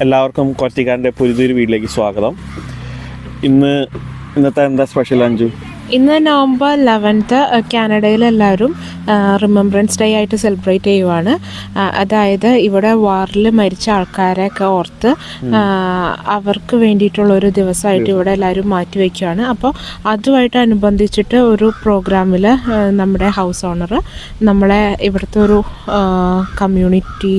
എല്ലാവർക്കും കൊച്ചിക്കാരൻ്റെ പുതിയൊരു വീട്ടിലേക്ക് സ്വാഗതം. ഇന്നത്തെ എന്താ സ്പെഷ്യൽ അഞ്ചു? ഇന്ന് നവംബർ 11 കാനഡയിലെല്ലാവരും റിമെംബ്രൻസ് ഡേ ആയിട്ട് സെലിബ്രേറ്റ് ചെയ്യുവാണ്. അതായത് ഇവിടെ വാറിൽ മരിച്ച ആൾക്കാരെയൊക്കെ ഓർത്ത് അവർക്ക് വേണ്ടിയിട്ടുള്ളൊരു ദിവസമായിട്ട് ഇവിടെ എല്ലാവരും മാറ്റി വയ്ക്കുകയാണ്. അപ്പോൾ അതുമായിട്ട് അനുബന്ധിച്ചിട്ട് ഒരു പ്രോഗ്രാമിൽ നമ്മുടെ ഹൗസ് ഓണർ നമ്മളെ ഇവിടുത്തെ ഒരു കമ്മ്യൂണിറ്റി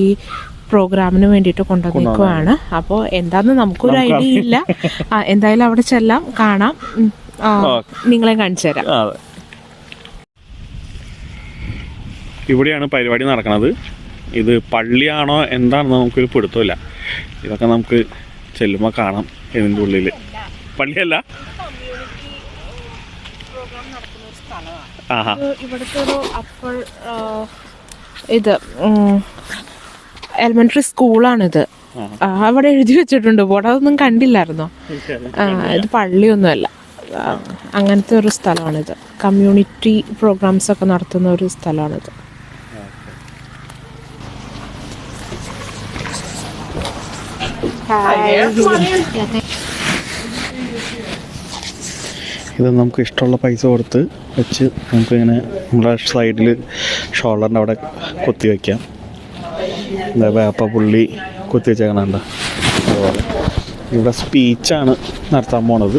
പ്രോഗ്രാമിന് വേണ്ടിയിട്ട് കൊണ്ടുവന്നിരിക്കുകയാണ്. അപ്പോൾ എന്താണെന്ന് നമുക്കൊരു ഐഡിയ ഇല്ല. എന്തായാലും അവിടെ ചെല്ലാം, കാണാം, നിങ്ങളെ കാണിച്ചു തരാം. ഇവിടെയാണ് പരിപാടി നടക്കുന്നത്. ഇത് പള്ളിയാണോ എന്താണെന്ന് നമുക്കൊരു പിടുത്തമില്ല. ഇതൊക്കെ നമുക്ക് ചെല്ലുമ്പോൾ കാണാം. ഇതിൻ്റെ ഉള്ളിൽ പള്ളിയല്ല, ഇവിടുത്തെ ഒരു അപ്പർ ഇത് എലിമെന്ററി സ്കൂളാണിത്. അവിടെ എഴുതി വെച്ചിട്ടുണ്ട് ബോർഡ്, അതൊന്നും കണ്ടില്ലായിരുന്നോ? ഇത് പള്ളിയൊന്നുമല്ല, അങ്ങനത്തെ ഒരു സ്ഥലമാണിത്. കമ്മ്യൂണിറ്റി പ്രോഗ്രാംസ് ഒക്കെ നടത്തുന്ന ഒരു സ്ഥലമാണിത്. ഇത് നമുക്ക് ഇഷ്ടമുള്ള പൈസ കൊടുത്ത് വെച്ച് നമുക്കിങ്ങനെ നമ്മുടെ സൈഡിൽ ഷോൾഡറിൻ്റെ അവിടെ കുത്തി വയ്ക്കാം. എന്താ വേപ്പ പുള്ളി കുത്തി വെച്ചേക്കണുണ്ട്. അതുപോലെ ഇവിടെ സ്പീച്ചാണ് നടത്താൻ പോണത്.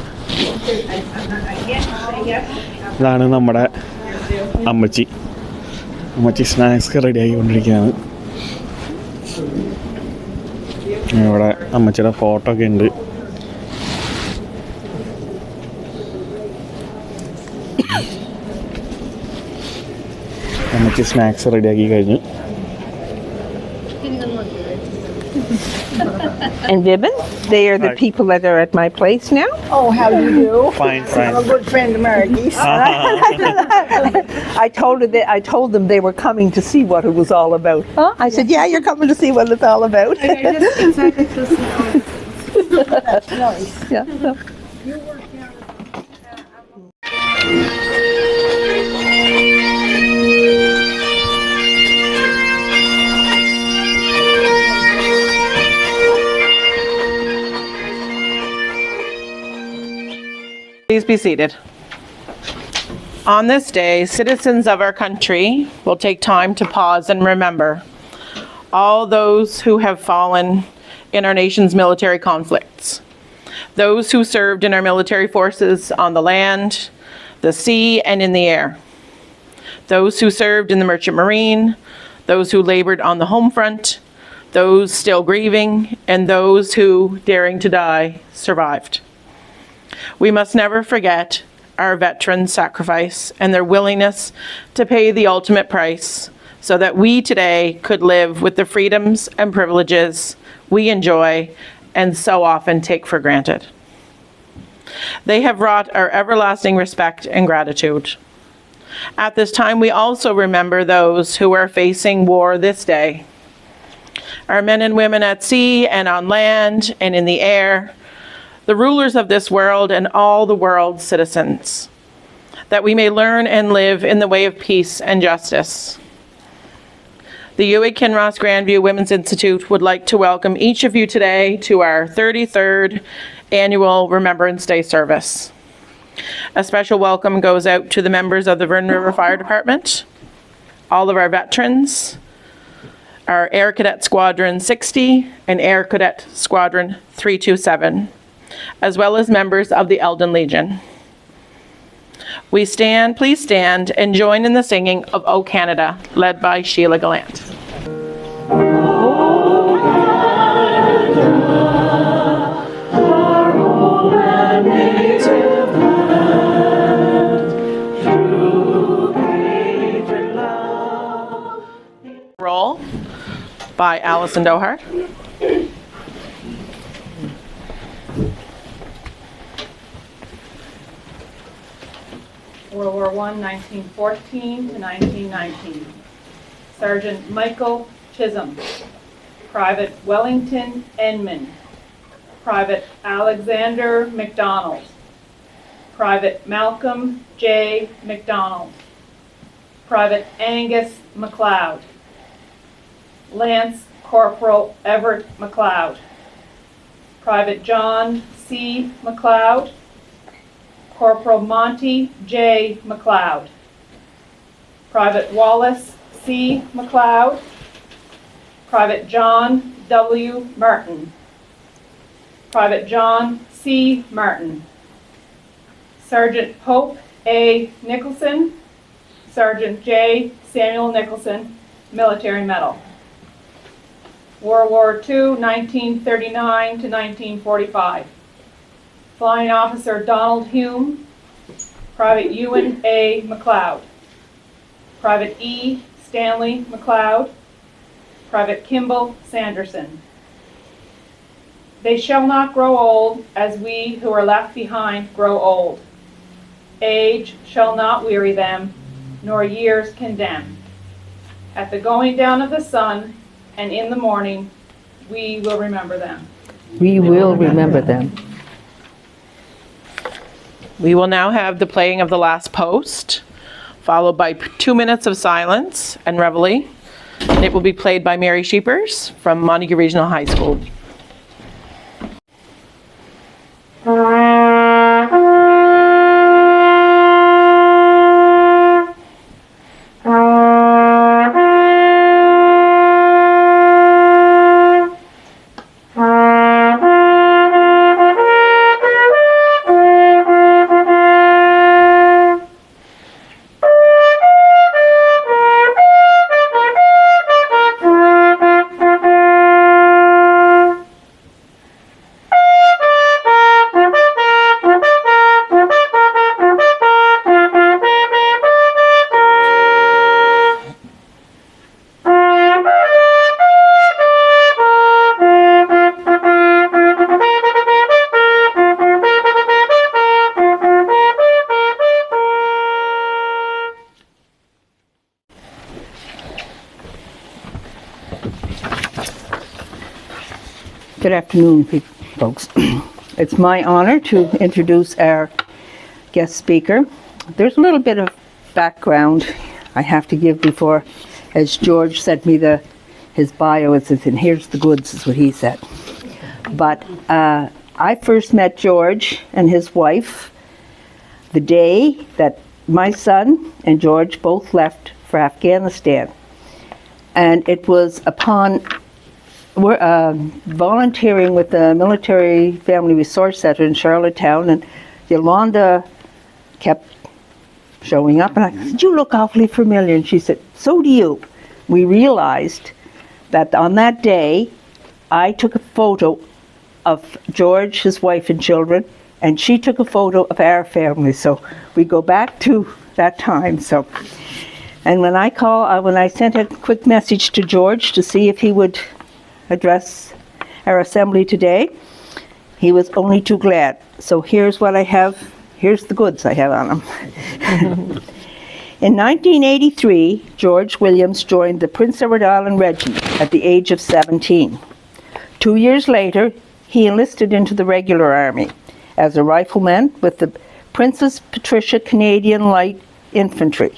ഇതാണ് നമ്മുടെ അമ്മച്ചി സ്നാക്സ് റെഡി ആക്കിക്കൊണ്ടിരിക്കുകയാണ്. ഇവിടെ അമ്മച്ചിയുടെ ഫോട്ടോ ഒക്കെ ഉണ്ട്. അമ്മച്ചി സ്നാക്സ് റെഡിയാക്കി കഴിഞ്ഞു. And Vibin, they are the people that are at my place now. Oh, how do you do? Fine. I'm a good friend of Maggie's. I told them they were coming to see what it was all about. Huh? I said, yeah, you're coming to see what it's all about. I just decided to see all this. That's nice. Yeah. So. You work here. Please be seated. On this day, citizens of our country will take time to pause and remember all those who have fallen in our nation's military conflicts, those who served in our military forces on the land, the sea, and in the air, those who served in the Merchant Marine, those who labored on the home front, those still grieving, and those who, daring to die, survived. We must never forget our veterans' sacrifice and their willingness to pay the ultimate price so that we today could live with the freedoms and privileges we enjoy and so often take for granted. They have wrought our everlasting respect and gratitude. At this time, we also remember those who are facing war this day. Our men and women at sea and on land and in the air, the rulers of this world and all the world's citizens, that we may learn and live in the way of peace and justice. The UA Kinross Grandview Women's Institute would like to welcome each of you today to our 33rd annual Remembrance Day service. A special welcome goes out to the members of the Vern River Fire Department, all of our veterans, our Air Cadet Squadron 60 and Air Cadet Squadron 327, as well as members of the Eldon Legion. Please stand and join in the singing of O Canada, led by Sheila Gallant. Roll by Alison Dohart. World War I, 1914 to 1919. Sergeant Michael Chisholm, Private Wellington Enman, Private Alexander McDonald, Private Malcolm J. McDonald, Private Angus McLeod, Lance Corporal Everett McLeod, Private John C. McLeod, Corporal Monty J. McLeod, Private Wallace C. McLeod, Private John W. Martin, Private John C. Martin, Sergeant Hope A. Nicholson, Sergeant J. Samuel Nicholson, Military Medal. World War II, 1939 to 1945. Flying Officer Donald Hume, Private Ewan A. McLeod, Private E. Stanley McLeod, Private Kimball Sanderson. They shall not grow old as we who are left behind grow old. Age shall not weary them, nor years condemn. At the going down of the sun and in the morning, we will remember them. We will remember them. We will now have the playing of the last post, followed by 2 minutes of silence and reveille. And it will be played by Mary Sheepers from Montague Regional High School. Good afternoon, folks. It's my honor to introduce our guest speaker. There's a little bit of background I have to give before, as George sent me his bio, it says, and here's the goods, is what he said. But I first met George and his wife the day that my son and George both left for Afghanistan. And it was upon volunteering with the Military Family Resource Center in Charlottetown, and Yolanda kept showing up, and I said, "You look awfully familiar," and she said, "So do you." We realized that on that day, I took a photo of George, his wife and children, and she took a photo of our family, so we go back to that time. So, and when I sent a quick message to George to see if he would address our assembly today, he was only too glad. So here's what I have, here's the goods I have on him. In 1983, George Williams joined the Prince Edward Island Regiment at the age of 17. 2 years later, he enlisted into the regular army as a rifleman with the Princess Patricia Canadian Light Infantry.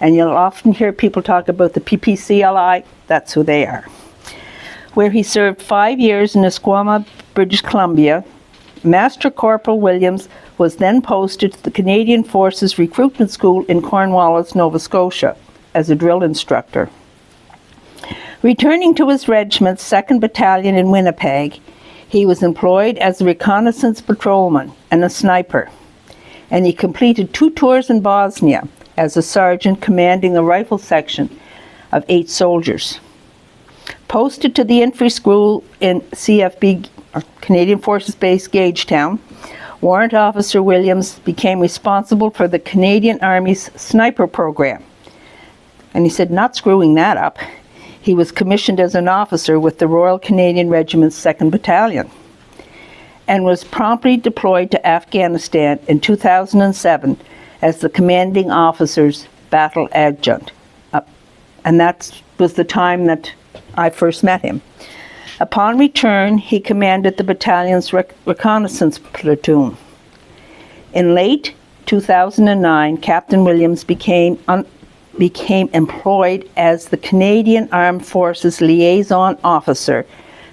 And you'll often hear people talk about the PPCLI, that's who they are. Where he served 5 years in Esquimalt, British Columbia. Master Corporal Williams was then posted to the Canadian Forces Recruitment School in Cornwallis, Nova Scotia, as a drill instructor. Returning to his regiment's 2nd Battalion in Winnipeg, he was employed as a reconnaissance patrolman and a sniper, and he completed 2 tours in Bosnia as a sergeant commanding a rifle section of 8 soldiers. Posted to the infantry school in CFB, Canadian Forces Base, Gagetown, Warrant Officer Williams became responsible for the Canadian Army's sniper program. And he said, not screwing that up, he was commissioned as an officer with the Royal Canadian Regiment's 2nd Battalion and was promptly deployed to Afghanistan in 2007 as the commanding officer's battle adjutant. And that was the time that I first met him. Upon return, he commanded the battalion's reconnaissance platoon. In late 2009, Captain Williams became employed as the Canadian Armed Forces liaison officer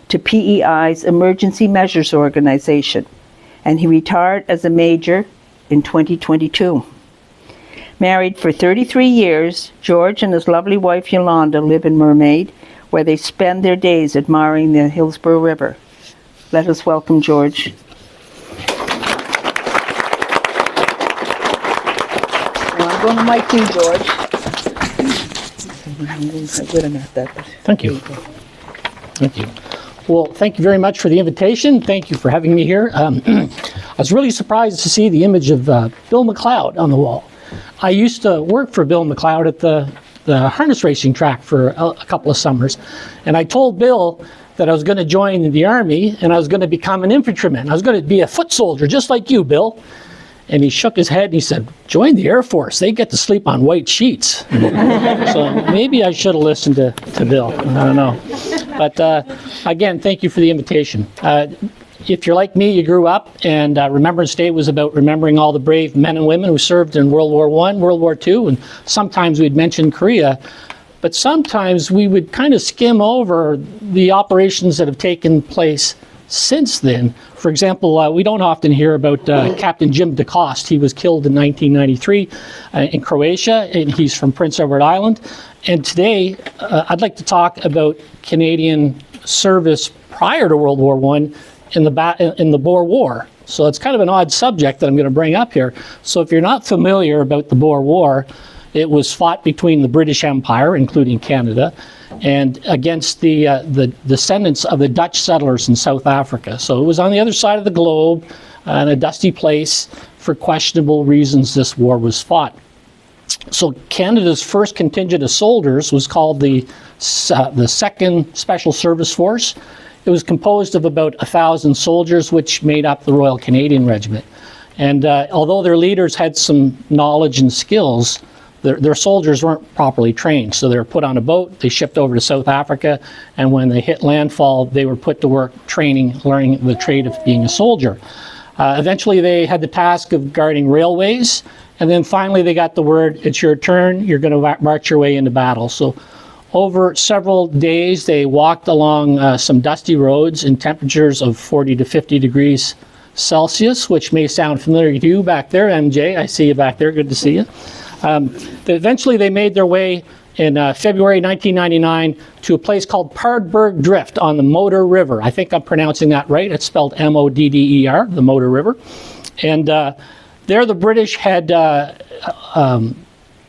to PEI's Emergency Measures Organization, and he retired as a major in 2022. Married for 33 years, George and his lovely wife Yolanda live in Mermaid, where they spend their days admiring the Hillsborough River. Let us welcome George. Now I'm going to mic you, George. I'm good at that. Thank you. Thank you. Well, thank you very much for the invitation. Thank you for having me here. I was really surprised to see the image of Bill McLeod on the wall. I used to work for Bill McLeod at the harness racing track for a couple of summers, and I told Bill that I was going to join the Army and I was going to become an infantryman. I was going to be a foot soldier, just like you, Bill. And he shook his head and he said, join the Air Force. They get to sleep on white sheets. So maybe I should have listened to Bill. I don't know. But again, thank you for the invitation. If you're like me, you grew up, and Remembrance Day was about remembering all the brave men and women who served in World War I, World War II, and sometimes we'd mention Korea. But sometimes we would kind of skim over the operations that have taken place since then. For example, we don't often hear about Captain Jim DeCoste. He was killed in 1993 in Croatia, and he's from Prince Edward Island. And today, I'd like to talk about Canadian service prior to World War I in the Boer War. So it's kind of an odd subject that I'm going to bring up here. So if you're not familiar about the Boer War, it was fought between the British Empire, including Canada, and against the descendants of the Dutch settlers in South Africa. So it was on the other side of the globe, in a dusty place. For questionable reasons, this war was fought. So Canada's first contingent of soldiers was called the 2nd Special Service Force. It was composed of about 1,000 soldiers, which made up the Royal Canadian Regiment. And although their leaders had some knowledge and skills, their soldiers weren't properly trained. So they were put on a boat, they shipped over to South Africa, and when they hit landfall, they were put to work learning the trade of being a soldier. Eventually, they had the task of guarding railways, and then finally they got the word, it's your turn, you're going to march your way into battle. So over several days, they walked along some dusty roads in temperatures of 40 to 50 degrees Celsius, which may sound familiar to you back there, MJ. I see you back there. Good to see you. Eventually, they made their way in February 1999 to a place called Paardeberg Drift on the Moder River. I think I'm pronouncing that right. It's spelled M-O-D-D-E-R, the Moder River. And there the British had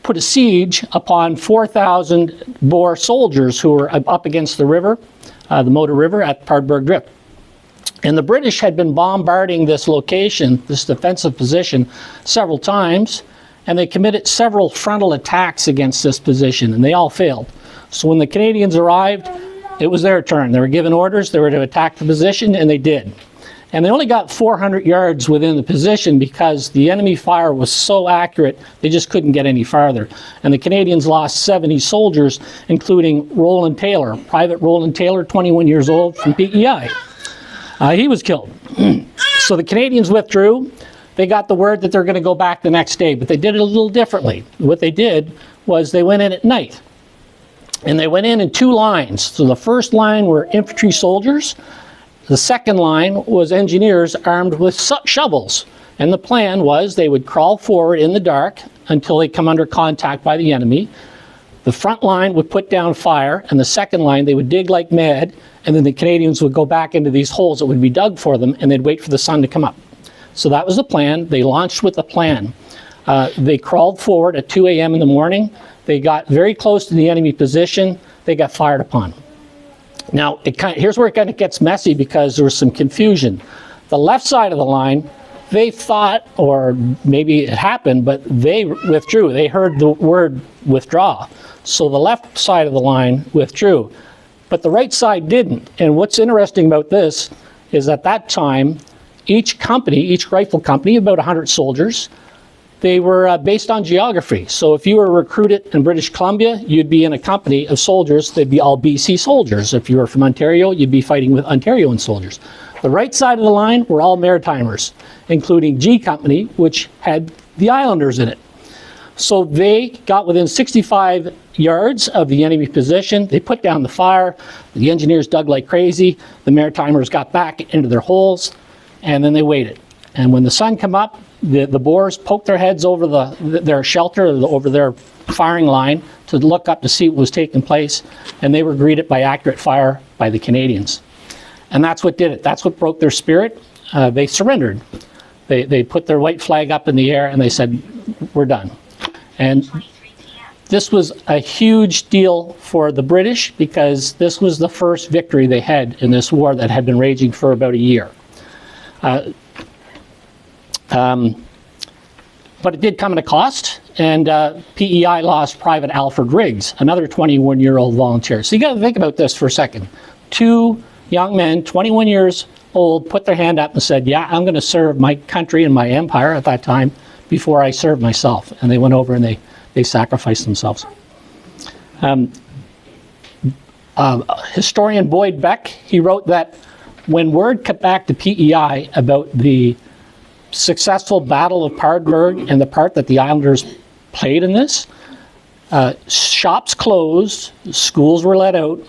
put a siege upon 4,000 Boer soldiers who were up against the river, the Moder River at Paardeberg Drift. And the British had been bombarding this location, this defensive position, several times, and they committed several frontal attacks against this position, and they all failed. So when the Canadians arrived, it was their turn. They were given orders, they were to attack the position, and they did. And they only got 400 yards within the position because the enemy fire was so accurate, they just couldn't get any farther. And the Canadians lost 70 soldiers, including Roland Taylor, Private Roland Taylor, 21 years old, from PEI. He was killed. So the Canadians withdrew. They got the word that they're going to go back the next day, but they did it a little differently. What they did was they went in at night. And they went in 2 lines. So the first line were infantry soldiers. The second line was engineers armed with shovels. And the plan was they would crawl forward in the dark until they come under contact by the enemy. The front line would put down fire, and the second line, they would dig like mad, and then the Canadians would go back into these holes that would be dug for them, and they'd wait for the sun to come up. So that was the plan. They launched with a plan. They crawled forward at 2 a.m. in the morning. They got very close to the enemy position. They got fired upon. Now, here's where it kind of gets messy because there was some confusion. The left side of the line, they thought, or maybe it happened, but they withdrew. They heard the word withdraw. So the left side of the line withdrew, but the right side didn't. And what's interesting about this is at that time, each rifle company, about 100 soldiers, they were based on geography. So if you were recruited in British Columbia, you'd be in a company of soldiers. They'd be all BC soldiers. If you were from Ontario, you'd be fighting with Ontarian soldiers. The right side of the line were all Maritimers, including G Company, which had the Islanders in it. So they got within 65 yards of the enemy position. They put down the fire. The engineers dug like crazy. The Maritimers got back into their holes, and then they waited. And when the sun came up, the Boers poked their heads over their shelter, over their firing line, to look up to see what was taking place, and they were greeted by accurate fire by the Canadians. And that's what did it. That's what broke their spirit. They surrendered. They put their white flag up in the air, and they said, we're done. And this was a huge deal for the British, because this was the first victory they had in this war that had been raging for about a year. But it did come at a cost, and PEI lost Private Alfred Riggs, another 21-year-old volunteer. So you got to think about this for a second. Two young men, 21 years old, put their hand up and said, yeah, I'm going to serve my country and my empire at that time before I serve myself. And they went over and they sacrificed themselves. Historian Boyd Beck, he wrote that when word got back to PEI about the successful Battle of Paardeberg and the part that the Islanders played in this, shops closed, schools were let out,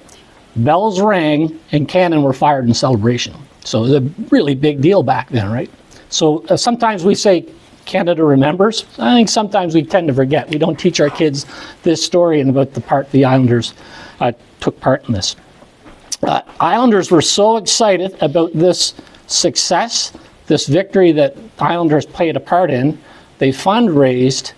bells rang, and cannon were fired in celebration. So it was a really big deal back then, right? So sometimes we say Canada remembers. I think sometimes we tend to forget. We don't teach our kids this story and about the part the Islanders took part in this. Islanders were so excited about this success, this victory that Islanders played a part in, they fundraised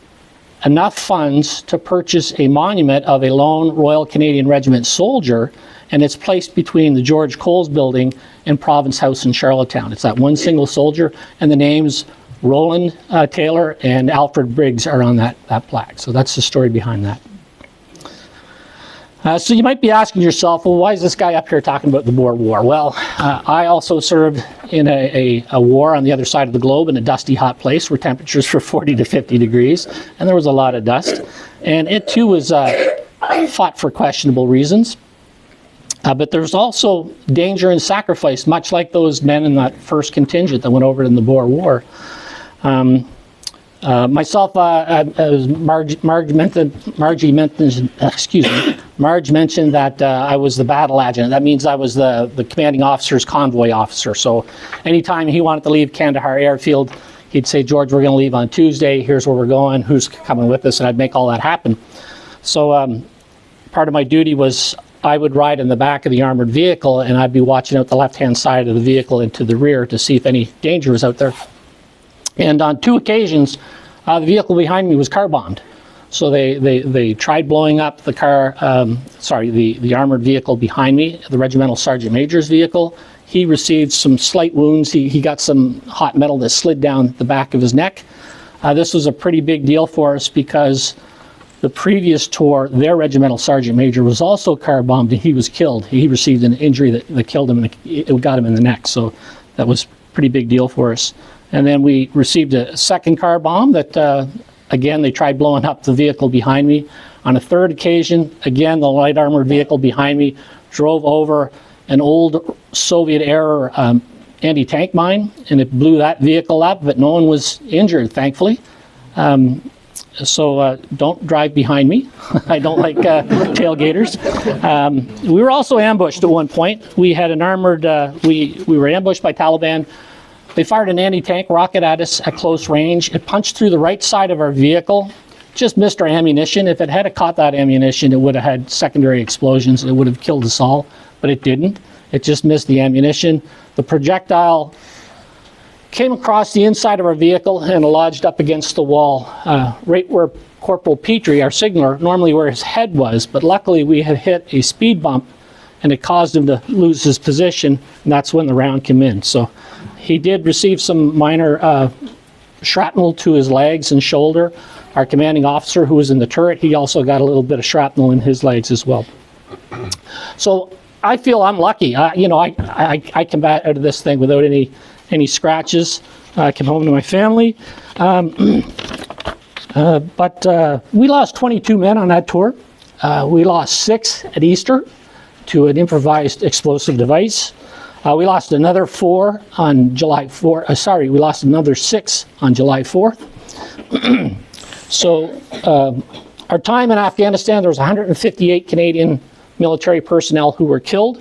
enough funds to purchase a monument of a lone Royal Canadian Regiment soldier, and it's placed between the George Coles building and Province House in Charlottetown. It's that one single soldier, and the names Roland Taylor and Alfred Briggs are on that plaque. So that's the story behind that. So you might be asking yourself, well, why is this guy up here talking about the Boer War? Well, I also served in a war on the other side of the globe in a dusty, hot place where temperatures were 40 to 50 degrees, and there was a lot of dust. And it too was fought for questionable reasons. But there's also danger and sacrifice, much like those men in that first contingent that went over in the Boer War. Myself, as Marge mentioned that I was the battle adjutant. That means I was the commanding officer's convoy officer. So anytime he wanted to leave Kandahar Airfield, he'd say, George, we're going to leave on Tuesday. Here's where we're going. Who's coming with us? And I'd make all that happen. So part of my duty was I would ride in the back of the armored vehicle, and I'd be watching out the left-hand side of the vehicle into the rear to see if any danger was out there. And on two occasions, the vehicle behind me was car bombed. So they tried blowing up the the armored vehicle behind me, the Regimental Sergeant Major's vehicle. He received some slight wounds. He got some hot metal that slid down the back of his neck. This was a pretty big deal for us because the previous tour, their Regimental Sergeant Major was also car bombed and he was killed. He received an injury that killed him, and it got him in the neck. So that was a pretty big deal for us. And then we received a second car bomb that, again, they tried blowing up the vehicle behind me. On a third occasion, again, the light armored vehicle behind me drove over an old Soviet-era anti-tank mine, and it blew that vehicle up, but no one was injured, thankfully. So don't drive behind me. I don't like tailgaters. We were also ambushed at one point. We had an armored, we were ambushed by Taliban. They fired an anti-tank rocket at us at close range. It punched through the right side of our vehicle, just missed our ammunition. If it had caught that ammunition, it would have had secondary explosions. It would have killed us all, but it didn't. It just missed the ammunition. The projectile came across the inside of our vehicle and lodged up against the wall, right where Corporal Petrie, our signaler, normally where his head was, but luckily we had hit a speed bump and it caused him to lose his position, and that's when the round came in. So he did receive some minor shrapnel to his legs and shoulder. Our commanding officer, who was in the turret, he also got a little bit of shrapnel in his legs as well. So I feel I'm lucky. I come back out of this thing without any scratches. I came home to my family. But we lost 22 men on that tour. We lost 6 at Easter to an improvised explosive device. We lost another 4 on July 4th. We lost another 6 on July 4th. So our time in Afghanistan, there was 158 Canadian military personnel who were killed.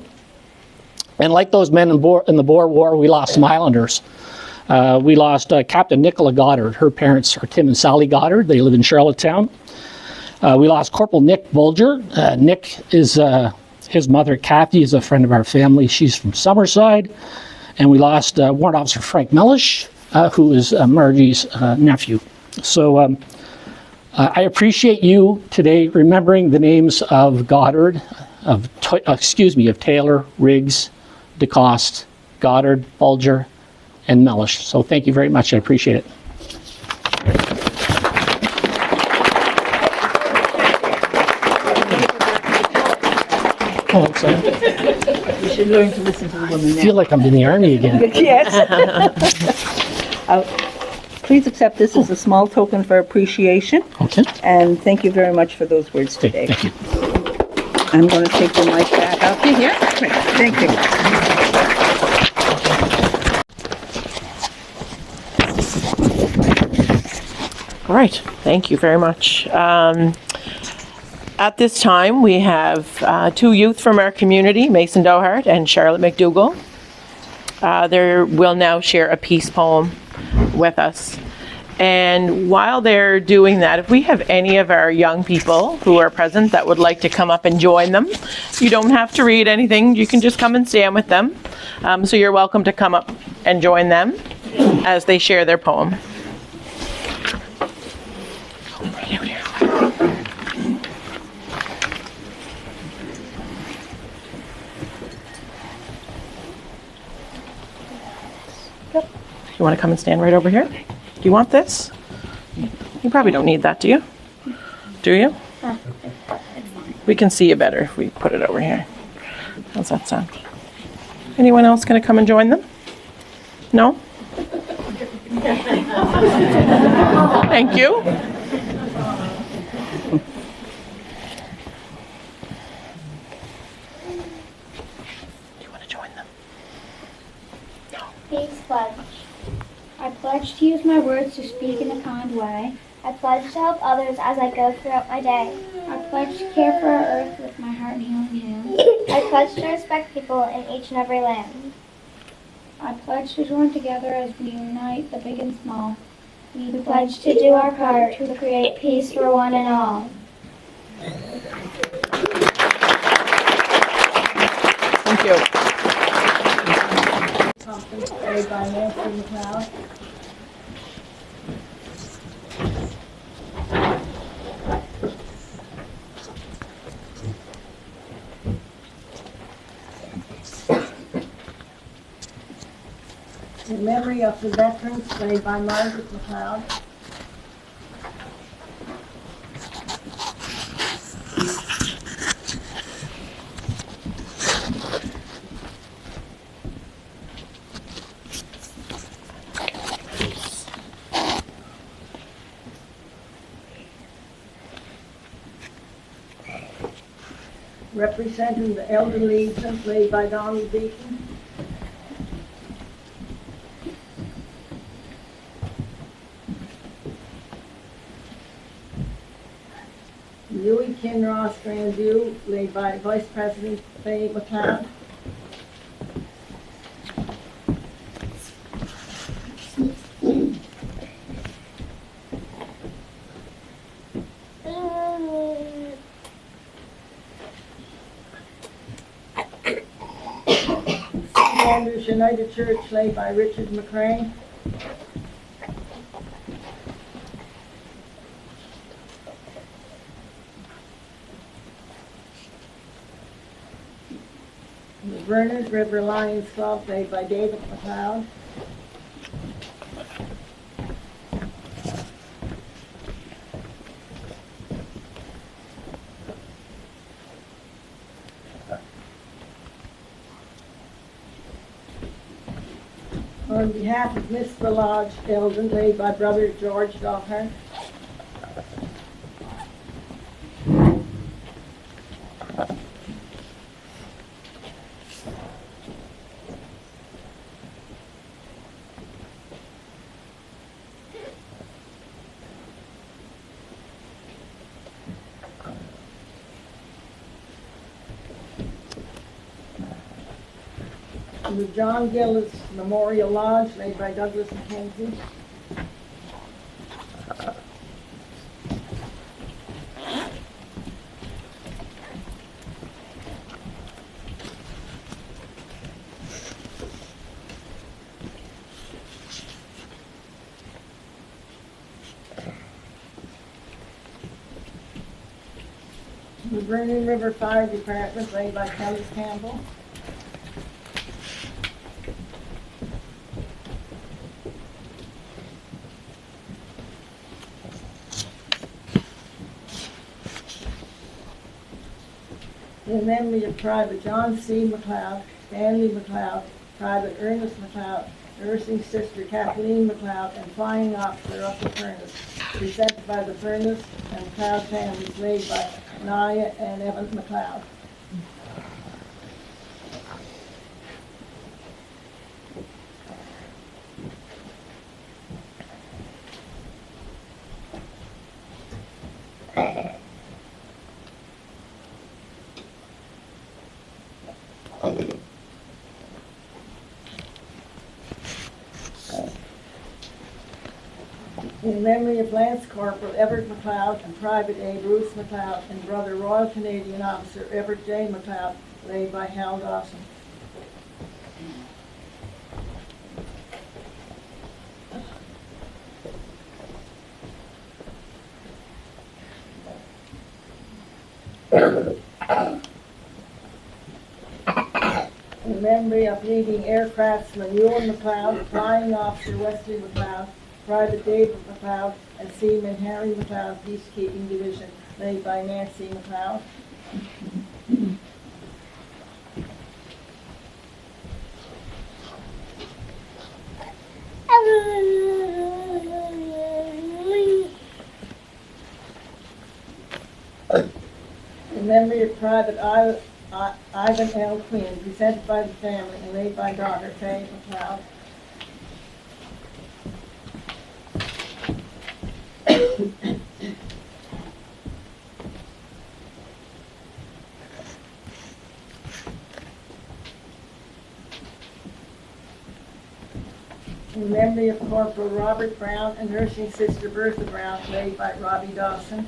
And like those men in the Boer War, we lost some Islanders. We lost Captain Nicola Goddard. Her parents are Tim and Sally Goddard. They live in Charlottetown. We lost Corporal Nick Bulger. Nick is, his mother, Kathy, is a friend of our family. She's from Summerside. And we lost Warrant Officer Frank Mellish, who is Margie's nephew. So I appreciate you today remembering the names of Goddard, of Taylor, Riggs, DeCoste, Goddard, Bulger, and Mellish. So thank you very much. I appreciate it. Oh, I'm sorry. You should learn to listen to the women I feel like I'm in the Army again. Yes. Please accept this as a small token for appreciation. Okay. And thank you very much for those words today. Thank you. I'm going to take the mic back out to here. Thank you. All right, thank you very much. At this time, we have two youth from our community, Mason Dohart and Charlotte McDougall. They will now share a peace poem with us. And while they're doing that, if we have any of our young people who are present that would like to come up and join them, you don't have to read anything. You can just come and stand with them. So you're welcome to come up and join them as they share their poem. Right out here. You want to come and stand right over here? Do you want this? You probably don't need that, do you? Do you? We can see you better if we put it over here. How's that sound? Anyone else going to come and join them? No? Thank you. Do you want to join them? Peace pledge. I pledge to use my words to speak in a kind way. I pledge to help others as I go throughout my day. I pledge to care for our earth with my heart and healing hands. I pledge to respect people in each and every land. I pledge to join together as we unite the big and small. We pledge to do our part to create peace for one and all. Thank you. Made by Nancy McLeod. In memory of the veterans, played by Margaret McLeod. Representing the elderly, played by Donald Beaton. Louis Kinross Grandview, played by Vice President Faye McLeod. Andrews United Church, played by Richard McCrae. The Vernon River Lions Club, played by David McLeod. On behalf of Miss the Lodge, Eldon, played by Brother George Doher. The John Gillis Memorial Lodge, made by Douglas Mackenzie. The Vernon River Fire Department, made by Kelly Campbell. In memory of Private John C. McLeod, Stanley McLeod, Private Ernest McLeod, Nursing Sister Kathleen McLeod, and Flying Officer of the Furnace, presented by the Furnace and McLeod families, laid by Naya and Evan McLeod. In memory of Lance Corporal Everett McLeod and Private A. Bruce McLeod and Brother Royal Canadian Officer Everett J. McLeod, laid by Hal Dawson. In memory of leading aircraftsman Ewan McLeod, Flying Officer Wesley McLeod, Private David McLeod, and Seaman Harry McLeod, Peacekeeping Division, laid by Nancy McLeod. In memory of Private Ivan L. Quinn, presented by the family and laid by daughter Faye McLeod. In memory of Corporal Robert Brown and Nursing Sister Bertha Brown, laid by Robbie Dawson.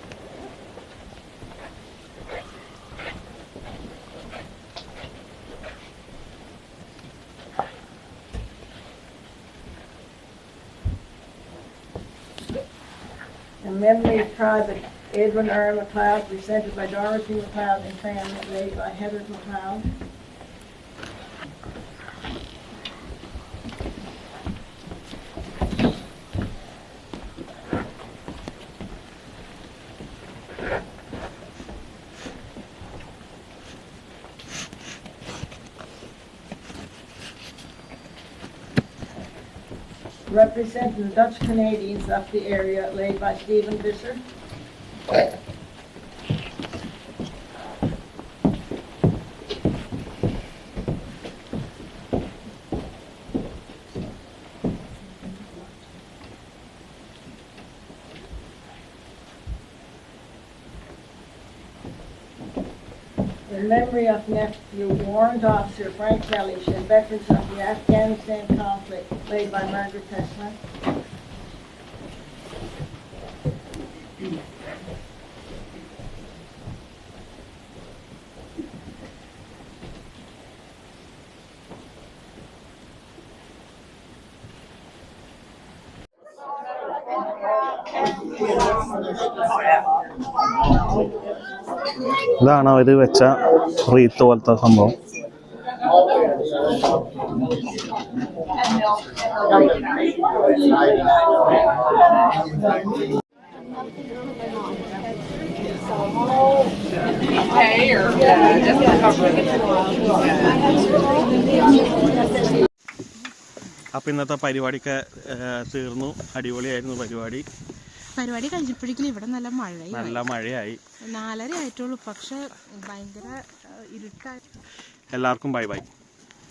In memory of Private Edwin R. McLeod, presented by Dorothy McLeod and family, laid by Heather McLeod. Representing the Dutch Canadians of the area, laid by Stephen Visser. In memory of nephew Warrant Officer Frank Kellish and veterans of the Afghanistan conflict, laid by Margaret Tesman. ഇതാണ് അവർ വെച്ച wreath പോലത്തെ സംഭവം. അപ്പം ഇന്നത്തെ പരിപാടിയൊക്കെ തീർന്നു. അടിപൊളിയായിരുന്നു പരിപാടി. പരിപാടി കഴിഞ്ഞപ്പോഴേക്കും ഇവിടെ നല്ല മഴയായി. 4:30 ആയിട്ടുള്ളൂ, പക്ഷെ ഭയങ്കര ഇരുട്ടായി. എല്ലാവർക്കും ബൈ ബൈ.